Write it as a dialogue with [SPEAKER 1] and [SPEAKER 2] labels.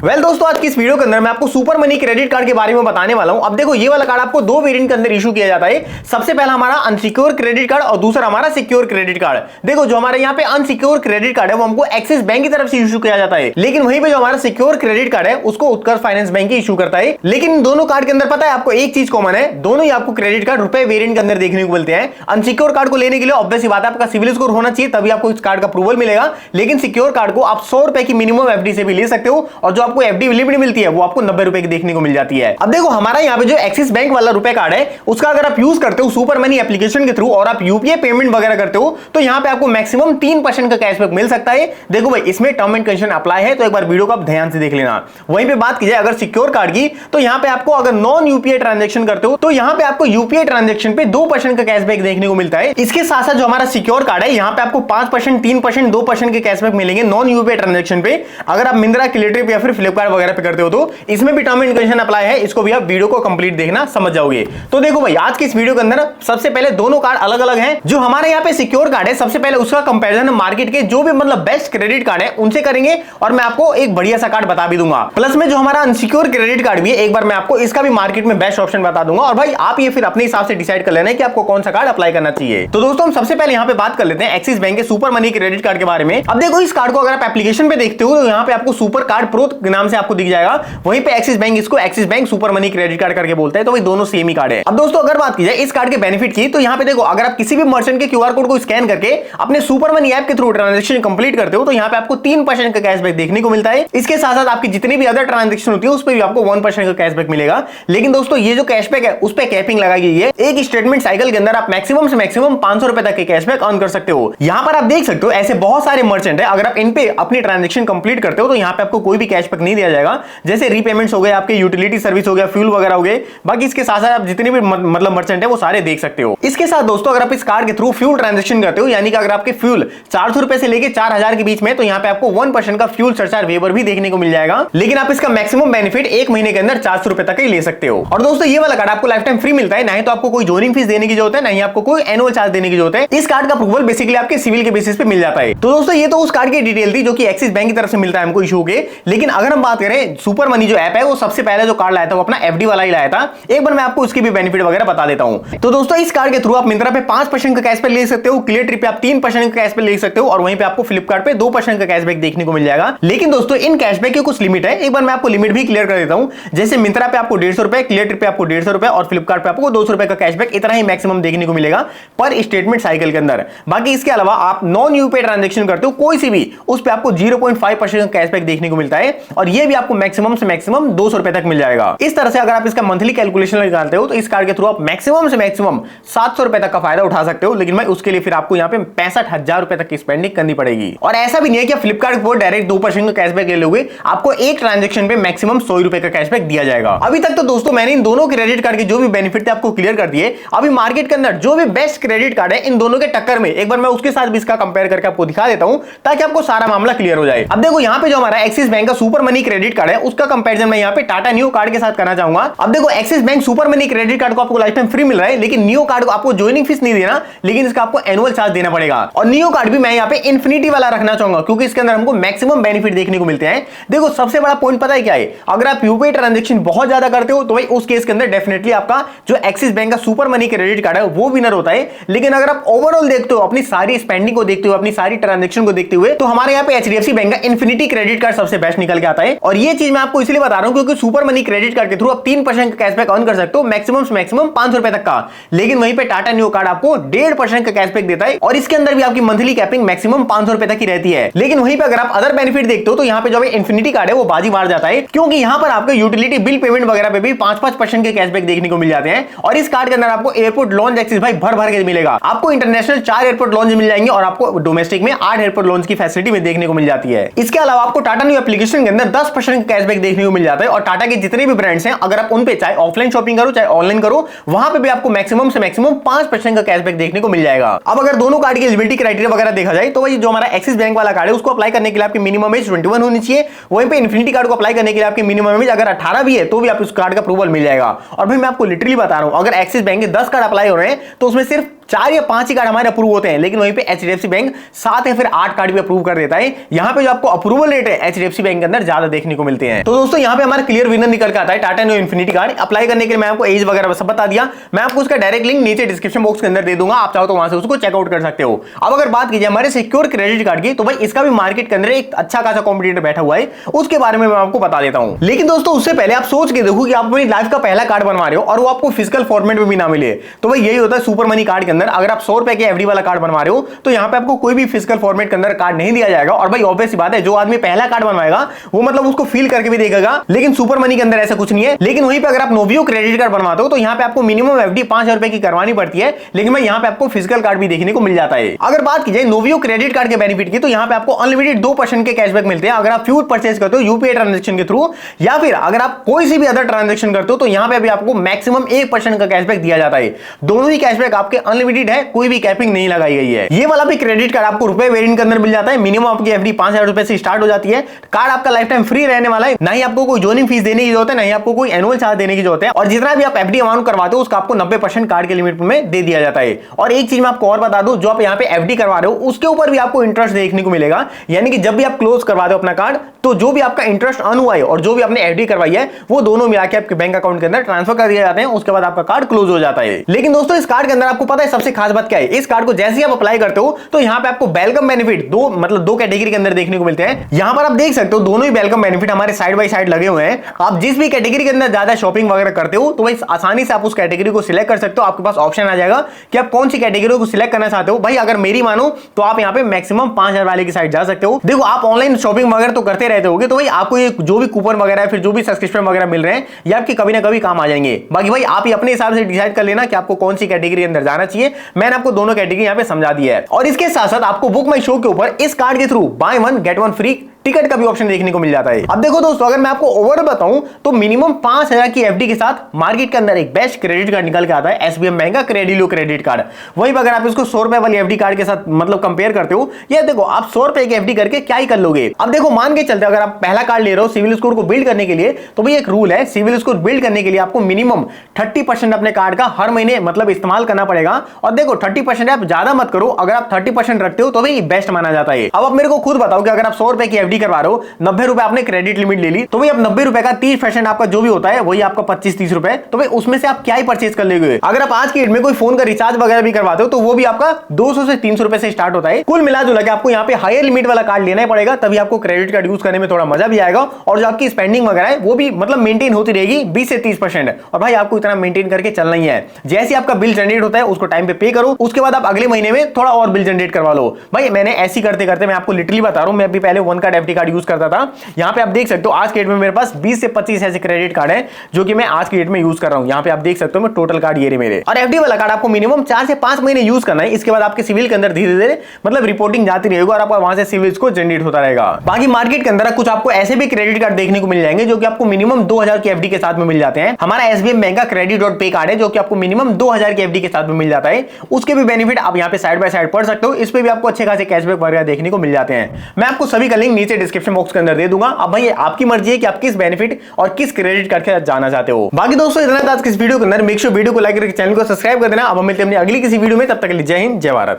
[SPEAKER 1] Well दोस्तों, आज की इस वीडियो के अंदर मैं आपको सुपर मनी क्रेडिट कार्ड के बारे में बताने वाला हूं। अब देखो, ये वाला कार्ड आपको दो वेरिएंट के अंदर इशू किया जाता है। सबसे पहला हमारा अनसिक्योर क्रेडिट कार्ड और दूसरा हमारा सिक्योर क्रेडिट कार्ड। देखो, जो हमारे यहाँ पे अनसिक्योर क्रेडिट कार्ड है वो हमको एक्सिस बैंक की तरफ से इशू किया जाता है, लेकिन वहीं पे जो हमारा सिक्योर क्रेडिट कार्ड है उसको उत्कर्ष फाइनेंस बैंक ही इशू करता है। लेकिन इन दोनों कार्ड के अंदर पता है आपको एक चीज कॉमन है, दोनों ही आपको क्रेडिट कार्ड रुपए वेरिएंट के अंदर देखने को मिलते हैं। अनसिक्योर कार्ड को लेने के लिए ऑब्वियस सी बात है, आपका सिविल स्कोर होना चाहिए, तभी आपको इस कार्ड का अप्रूवल मिलेगा। लेकिन सिक्योर कार्ड को आप 100 रुपए की मिनिमम एफडी से भी ले सकते हो, और जो आपको एफडी लिमिट मिलती है वो आपको 90 रुपए की देखने को मिल जाती है। अब देखो, हमारा यहाँ पे जो एक्सिस बैंक वाला रुपए कार्ड है उसका अगर आप यूज करते हो सुपर मनी एप्लीकेशन के थ्रू और आप यूपीआई पेमेंट वगैरह करते हो तो यहाँ पे आपको मैक्सिमम 3% का कैशबैक मिल सकता है। देखो भाई, इसमें टर्म एंड कंडीशन अप्लाई है, तो एक बार वीडियो को आप ध्यान से देख लेना। वहीं पे बात की जाए अगर सिक्योर कार्ड की, तो यहाँ पे आपको अगर नॉन यूपीआई ट्रांजेक्शन करते हो तो यहाँ पे आपको यूपीआई ट्रांजेक्शन पे 2% का कैशबैक देखने को मिलता है। इसके साथ साथ जो हमारा सिक्योर कार्ड है यहाँ पे आपको 5%, 3%, 2% के कैशबैक मिलेंगे नॉन यूपीआई ट्रांजेक्शन पे। अगर आप मिंत्रा, क्लियरट्रिप या फिर फ्लिपकार्ट वगैरह पे करते हो तो इसमें भी टर्म एंड कंडीशन अप्लाई है। इसको भी आप वीडियो को कंप्लीट देखना, समझ जाओगे। तो देखो भाई, आज के इस वीडियो के अंदर सबसे पहले दोनों कार्ड अलग अलग हैं। जो हमारे यहाँ पे सिक्योर कार्ड है, सबसे पहले उसका कंपैरिजन मार्केट के जो भी मतलब बेस्ट क्रेडिट कार्ड है उनसे करेंगे, और मैं आपको एक बढ़िया सा कार्ड बता भी दूंगा। प्लस में जो हमारा अनसिक्योर क्रेडिट कार्ड भी है, एक बार मैं आपको इसका भी मार्केट में बेस्ट ऑप्शन बता दूंगा, और भाई आप ये फिर अपने हिसाब से डिसाइड कर लेना है कि आपको कौन सा कार्ड अप्लाई करना चाहिए। तो दोस्तों, हम सबसे पहले यहाँ पे बात कर लेते हैं एक्सिस बैंक के सुपर मनी क्रेडिट कार्ड के बारे में। अब देखो, इस कार्ड को अगर आप एप्लीकेशन पे देखते हो तो यहाँ पे आपको सुपर कार्ड प्रो के नाम से आपको दिख जाएगा। वहीं पे एक्सिस बैंक इसको axis bank super money credit card करके बोलते हैं, तो भाई दोनों सेम ही कार्ड है। अब दोस्तों, अगर बात की जाए इस कार्ड के बेनिफिट की, तो यहाँ पे देखो, अगर आप किसी भी मर्चेंट के क्यूआर कोड को स्कैन करके अपने सुपर मनी ऐप के थ्रू ट्रांजैक्शन कंप्लीट करते हो तो यहाँ पे आपको 3% का कैशबैक देखने को मिलता है। इसके साथ साथ आपकी जितनी भी अदर ट्रांजैक्शन होती है उस पर भी आपको 1% का कैशबैक मिलेगा। लेकिन दोस्तों, ये जो कैशबैक है उस पर कैपिंग लगाई गई है। एक स्टेटमेंट साइकिल के अंदर आप मैक्सिमम से मैक्सिमम 500 रुपए तक के कैशबैक अर्न कर सकते हो। यहाँ पर आप देख सकते हो ऐसे बहुत सारे मर्चेंट है, अगर आप इन पे अपनी ट्रांजैक्शन कंप्लीट करते हो तो यहाँ पे आपको कोई भी कैशबैक नहीं दिया जाएगा। जैसे रीपेमेंट्स हो गए, आपके यूटिलिटी सर्विस हो गया, फ्यूल वगैरह हो गए। बाकी इसके साथ साथ आप जितने भी मतलब मर्चेंट है वो सारे देख सकते हो। इसके साथ दोस्तों, अगर आप इस कार्ड के थ्रू फ्यूल ट्रांजैक्शन करते हो, यानी कि अगर आपके फ्यूल 400 रुपए से लेके 4000 के बीच में, तो यहाँ पे आपको 1% का फ्यूल सरचार्ज वेवर भी देखने को मिल जाएगा। लेकिन आप इसका मैक्सिमम बेनिफिट एक महीने के अंदर 400 रुपए तक ही ले सकते हो। और दोस्तों, ये वाला कार्ड आपको लाइफ टाइम फ्री मिलता है, नहीं तो आपको कोई ज्वाइनिंग फीस देने की जरूरत है, नहीं आपको कोई एनुअल चार्ज देने की जरूरत है। इस कार्ड का अप्रूवल बेसिकली आपके सिविल के बेसिस पे मिल जाता है। तो दोस्तों, ये तो उस कार्ड की डिटेल थी जो कि एक्सिस बैंक की तरफ से मिलता है हमको इशू के। लेकिन अगर हम बात करें सुपर मनी जो ऐप है, वो सबसे पहले जो कार्ड लाया था वो अपना एफडी वाला ही लाया था। एक बार मैं आपको उसकी भी बेनिफिट वगैरह बता देता हूं। तो दोस्तों, इस कार्ड के थ्रू आप मिंत्रा पे 5% का कैशबैक ले सकते हो, क्लियरट्रिप पे आप 3% का कैशबैक ले सकते हो, और वहीं पे आपको फ्लिपकार्ट पे 2% का कैशबैक देखने को मिल जाएगा। लेकिन दोस्तों, इन कैशबैक की कुछ लिमिट है। एक बार मैं आपको लिमिट भी क्लियर कर देता हूं। जैसे मिंत्रा पे आपको 150 रुपए, क्लियरट्रिप पे आपको 150 रुपए और फ्लिपकार्ट पे आपको 200 रुपए का कैशबैक इतना ही मैक्सिमम देखने को मिलेगा पर स्टेटमेंट साइकिल के अंदर। बाकी इसके अलावा आप नॉन यूपीआई ट्रांजैक्शन करते हो कोई सी भी, उस पे आपको 0.5% का कैशबैक देखने को मिलता है, और ये भी आपको मैक्सिमम से मैक्सिमम 200 रुपए तक मिल जाएगा। इस तरह से अगर आप इसका मंथली कैलकुलेशन निकालते हो तो इस कार्ड के थ्रू आप मैक्सिमम से मैक्सिमम 700 रुपए तक का फायदा उठा सकते हो। लेकिन भाई उसके लिए फिर आपको यहाँ पे 65,000 रुपए तक की स्पेंडिंग करनी पड़ेगी। और ऐसा भी नहीं है कि फ्लिपकार्ट पर डायरेक्ट 2% का कैशबैक ले लोगे, आपको एक ट्रांजेक्शन पे मैक्सिमम 100 रुपए का कैशबैक दिया जाएगा। अभी तक तो दोस्तों मैंने इन दोनों क्रेडिट कार्ड के जो भी बेनिफिट थे आपको क्लियर कर दिए। अभी मार्केट के अंदर जो भी बेस्ट क्रेडिट कार्ड है इन दोनों के टक्कर में एक बार मैं उसके साथ भी इसका कंपेयर करके आपको दिखा देता हूं, ताकि आपको सारा मामला क्लियर हो जाए। अब देखो, यहाँ पे जो हमारा एक्सिस बैंक का सुपर मनी क्रेडिट कार्ड है उसका कंपैरिजन मैं यहाँ पे टाटा नियो कार्ड के साथ करना चाहूंगा। अब देखो, axis bank super money credit card को आपको लाइफ टाइम फ्री मिल रहा है, लेकिन नियो कार्ड को आपको ज्वाइनिंग फीस नहीं देना, लेकिन इसका आपको एनुअल चार्ज देना पड़ेगा। और नियो कार्ड भी मैं यहाँ पे इन्फिनिटी वाला रखना चाहूंगा, क्योंकि इसके अंदर हमको मैक्सिमम बेनिफिट देखने को मिलते हैं। देखो, सबसे बड़ा पॉइंट पता है क्या है, अगर आप यूपीआई ट्रांजेक्शन बहुत ज्यादा करते हो तो भाई उस केस के अंदर डेफिनेटली आपका जो एक्सिस बैंक का सुपर मनी क्रेडिट कार्ड है वो विनर होता है। लेकिन अगर आप ओवरऑल देखते हो, अपनी सारी स्पेंडिंग को देखते हुए, अपनी सारी ट्रांजेक्शन को देखते हुए, तो हमारे यहाँ पे एचडीएफसी बैंक का इन्फिनिटी क्रेडिट कार्ड सबसे बेस्ट निकल के आता है। और ये चीज मैं आपको इसलिए बता रहा हूं क्योंकि सुपर मनी क्रेडिट कार्ड के थ्रू आप 3% का कैशबैक अर्न कर सकते हो, मैक्सिमम से मैक्सिमम 500 रुपए तक का। लेकिन वहीं पे टाटा न्यू कार्ड आपको 1.5% का कैशबैक देता है, और इसके अंदर भी आपकी मंथली कैपिंग मैक्सिमम 500 रुपए तक ही रहती है। लेकिन वहीं पे अगर आप अदर बेनिफिट देखते हो तो यहाँ पे जो इन्फिनिटी कार्ड है वो बाजी मार जाता है, क्योंकि यहाँ पर आपको यूटिलिटी बिल पेमेंट वगैरह पे भी 5% के कैशबैक देखने को मिल जाते हैं। और इस कार्ड के अंदर आपको एयरपोर्ट लॉन्च एक्सेस भाई भर भर के मिलेगा। आपको इंटरनेशनल 4 एयरपोर्ट लॉन्च मिल जाएंगे, और आपको डोमेस्टिक में 8 एयरपोर्ट लॉन्च की फैसिलिटी में देखने को मिल जाती है। इसके अलावा आपको टाटा न्यू एप्लीकेशन के अंदर 10% का कैशबैक देखने को मिल जाता है। और टाटा के जितने भी ब्रांड्स हैं, अगर आप उन पे चाहे ऑफलाइन शॉपिंग करो चाहे ऑनलाइन करो, वहां पे भी आपको मैक्सिमम से मैक्सिमम 5% का कैशबैक देखने को मिल जाएगा। अब अगर दोनों कार्ड की एलिजिबिलिटी क्राइटेरिया वगैरह देखा जाए तो भाई जो हमारा एक्सिस बैंक वाला कार्ड है उसको अप्लाई करने के लिए आपकी मिनिमम एज 21 होनी चाहिए। वहीं पे इन्फिनिटी कार्ड को अप्लाई करने के लिए आपकी मिनिमम एज अगर 18 भी है तो भी आप उस कार्ड का अप्रूवल मिल जाएगा। और भाई मैं आपको लिटरली बता रहा हूं, अगर एक्सिस बैंक के 10 कार्ड अप्लाई हो रहे हैं तो उसमें सिर्फ 4 या 5 ही कार्ड हमारे अप्रूव होते हैं, लेकिन वहीं पे एचडीएफसी बैंक 7 या फिर 8 कार्ड भी अप्रूव कर देता है। यहाँ पे जो आपको अप्रूवल रेट है एचडीएफसी बैंक के अंदर ज्यादा देखने को मिलते हैं। तो दोस्तों यहाँ पे हमारा क्लियर विनर निकल के आता है Tata new infinity card. Apply करने के लिए मैं आपको एज वगैरह सब बता दिया, मैं आपको उसका डायरेक्ट लिंक नीचे डिस्क्रिप्शन बॉक्स के अंदर दे दूंगा, आप चाहो तो वहां से उसको चेकआउट कर सकते हो। अब अगर बात कीजिए हमारे सिक्योर क्रेडिट कार्ड की, तो भाई इसका भी मार्केट के अंदर एक अच्छा खासा कॉम्पिटिटर बैठा हुआ है, उसके बारे में मैं आपको बता देता हूं। लेकिन दोस्तों उससे पहले आप सोच के देखो कि आप अपनी लाइफ का पहला कार्ड बनवा रहे हो और वो आपको फिजिकल फॉर्मेट में भी ना मिले, तो भाई यही होता है सुपर मनी कार्ड के अंदर। अगर आप 100 रुपए के एफडी वाला कार्ड बनवा रहे हो तो यहाँ पे आपको कोई भी फिजिकल फॉर्मेट के अंदर कार्ड नहीं दिया जाएगा। और भाई ऑब्वियस सी बात है, जो आदमी पहला कार्ड बनवाएगा वो मतलब उसको फील करके भी देखेगा, लेकिन सुपर मनी के अंदर ऐसा कुछ नहीं है। लेकिन वहीं पे अगर आप नोवियो क्रेडिट कार्ड बनवाते हो तो यहाँ पे आपको मिनिमम एफडी 5000 रुपए की करवानी पड़ती है, लेकिन भाई यहाँ पे आपको फिजिकल कार्ड भी देखने को मिल जाता है। अगर बात की जाए नोवियो क्रेडिट कार्ड के बेनिफिट की, तो यहाँ पे आपको अनलिमिटेड 2% के कैशबैक मिलते हैं अगर आप फ्यूल परचेज करते हो यूपीआई ट्रांजेक्शन के थ्रू, या फिर अगर आप कोई सी भी अदर ट्रांजेक्शन करते हो तो यहाँ पे भी आपको मैक्सिमम 1% का कैशबैक दिया जाता है। दोनों ही कैशबैक आपके अनलिमिटेड है, कोई भी कैपिंग नहीं लगाई गई है। ये वाला भी क्रेडिट कार्ड आपको रुपए वेरिएंट के अंदर मिल जाता है। मिनिमम आपकी एफडी 5000 रुपए से स्टार्ट हो जाती है। कार्ड आपका लाइफ टाइम फ्री रहने वाला है, ना ही आपको कोई जोइनिंग फीस देने की जरूरत है, ना ही आपको कोई एनुअल चार्ज देने की जरूरत है। और जितना भी आप एफडी अमाउंट करवाते हो उसका आपको 90% कार्ड के लिमिट में दे दिया जाता है। और एक चीज मैं आपको और बता दूं, जो आप यहाँ पे एफडी करवा रहे हो उसके ऊपर भी आपको इंटरेस्ट देखने को मिलेगा। यानी कि जब भी आप क्लोज करवा दो अपना कार्ड, तो जो भी आपका इंटरेस्ट अर्न हुआ है और जो भी आपने एफडी करवाई है वो दोनों मिला के आपके बैंक अकाउंट के अंदर ट्रांसफर कर दिए जाते हैं। उसके बाद आपका कार्ड क्लोज हो जाता है। लेकिन दोस्तों इस कार्ड के अंदर आपको पता है सबसे खास बात क्या है, इस कार्ड को जैसे ही आप अप्लाई करते हो तो यहाँ पे आपको वेलकम बेनिफिट दो कैटेगरी के अंदर देखने को मिलते हैं। यहाँ पर आप देख सकते हो दोनों ही वेलकम बेनिफिट हमारे साइड बाय साइड लगे हुए हैं। आप जिस भी कैटेगरी के अंदर ज्यादा शॉपिंग वगैरह करते हो तो भाई आसानी से आप उस कैटेगरी को सिलेक्ट कर सकते हो। आपके पास ऑप्शन आ जाएगा कि आप कौन सी कैटेगरी को सिलेक्ट करना चाहते हो। भाई अगर मेरी मानो तो आप यहाँ पे मैक्सिमम 5000 वाले की साइड जा सकते हो। देखो आप ऑनलाइन शॉपिंग वगैरह तो करते रहते होगे, तो भाई आपको ये जो भी कूपन वगैरह है फिर जो भी सब्सक्रिप्शन वगैरह मिल रहे हैं ये आपके कभी ना कभी काम आ जाएंगे। बाकी भाई आप ही अपने हिसाब से डिसाइड कर लेना कि आपको कौन सी कैटेगरी के अंदर जाना चाहिए। मैंने आपको दोनों कैटेगरी यहाँ पे समझा दिया है। और इसके साथ साथ आपको बुक माई शो के ऊपर इस कार्ड के through buy 1 get 1 free ticket का भी ऑप्शन देखने को मिल जाता है। अब देखो दोस्तों अगर मैं आपको ओवर बताऊं तो मिनिमम 5000 की एफडी के साथ मार्केट के अंदर एक बेस्ट क्रेडिट कार्ड निकल के आता है, एसबीएम बैंक का क्रेडिलो क्रेडिट कार्ड। वहीं पर अगर आप इसको 100 रुपए वाली एफडी कार्ड के साथ मतलब कंपेयर करते हो, ये देखो आप 100 रुपए की एफडी करके क्या ही कर लोगे। अब देखो मान के चलते अगर आप पहला कार्ड ले रहे हो सिविल स्कोर को बिल्ड करने के लिए, तो भाई एक रूल है, सिविल स्कोर बिल्ड करने के लिए आपको मिनिमम 30% अपने कार्ड का हर महीने मतलब इस्तेमाल करना पड़ेगा। और देखो 30% आप ज्यादा मत करो, अगर आप 30% रखते हो तो भाई बेस्ट माना जाता है। अब आप मेरे को खुद बताओ कि अगर आप 100 रुपए की एफडी करवा रहे हो, 90 रुपए आपने क्रेडिट लिमिट ले ली, तो भाई अब 90 रुपए का 30% आपका जो भी होता है वही आपका 25-30 रुपए, तो भाई उसमें से आप क्या ही परचेज कर लेंगे। अगर आप आज की डेट में कोई फोन का रिचार्ज वगैरह भी करवाते हो तो वो भी आपका 200 से 300 रुपए से स्टार्ट होता है। कुल मिला जुला के आपको यहाँ पे हायर लिमिट वाला कार्ड लेना पड़ेगा, तभी आपको क्रेडिट कार्ड यूज करने में थोड़ा मजा भी आएगा। और जो आपकी स्पेंडिंग वगैरह है वो भी मतलब मेंटेन होती रहेगी 20 से 30%। और भाई आपको इतना मेंटेन करके चलना ही है। जैसे आपका बिल जनरेट होता है उसको टाइम पे करो, उसके बाद आप अगले महीने में थोड़ा और बिल जनरेट करवा लो। भाई मैंने ऐसी करते करते मैं आपको लिटरली बता रहा हूं, मैं भी पहले 1 कार्ड एफडी कार्ड यूज करता था। यहाँ पे आप देख सकते हो आज के डेट में मेरे पास 20 से 25 ऐसे क्रेडिट कार्ड है जो कि मैं आज की डेट में यूज कर रहा हूं। यहाँ पे आप देख सकते हो मैं टोटल कार्ड ये मेरे। और एफडी वाला कार्ड आपको मिनिमम 4 से 5 महीने यूज करना है। इसके बाद आपके सिविल के अंदर धीरे धीरे मतलब रिपोर्टिंग जाती रहेगी और आपका वहां से सिविल को जनरेट होता रहेगा। बाकी मार्केट के अंदर कुछ आपको ऐसे भी क्रेडिट कार्ड देखने को मिल जाएंगे जो कि आपको मिनिमम 2000 की एफडी के साथ में मिल जाते हैं। हमारा एसबीएम बैंक का क्रेडिट.पे कार्ड है जो कि आपको मिनिमम 2000 की एफडी के साथ में मिल जाता है। उसके भी बेनिफिट आप यहाँ पे साइड बाय साइड पढ़ सकते हो। इस पे भी आपको अच्छे खासे कैशबैक वगैरह देखने को मिल जाते हैं। मैं आपको सभी का लिंक नीचे डिस्क्रिप्शन बॉक्स के अंदर दे दूंगा। अब भाई आपकी मर्जी है कि आप किस बेनिफिट और किस क्रेडिट कार्ड के साथ जाना चाहते हो। बाकी दोस्तों इतना था आज की इस वीडियो के अंदर। मेक श्योर वीडियो को लाइक करके चैनल को सब्सक्राइब कर देना। अब हम मिलते हैं अपनी अगली किसी वीडियो में, तब तक के लिए जय हिंद जय भारत।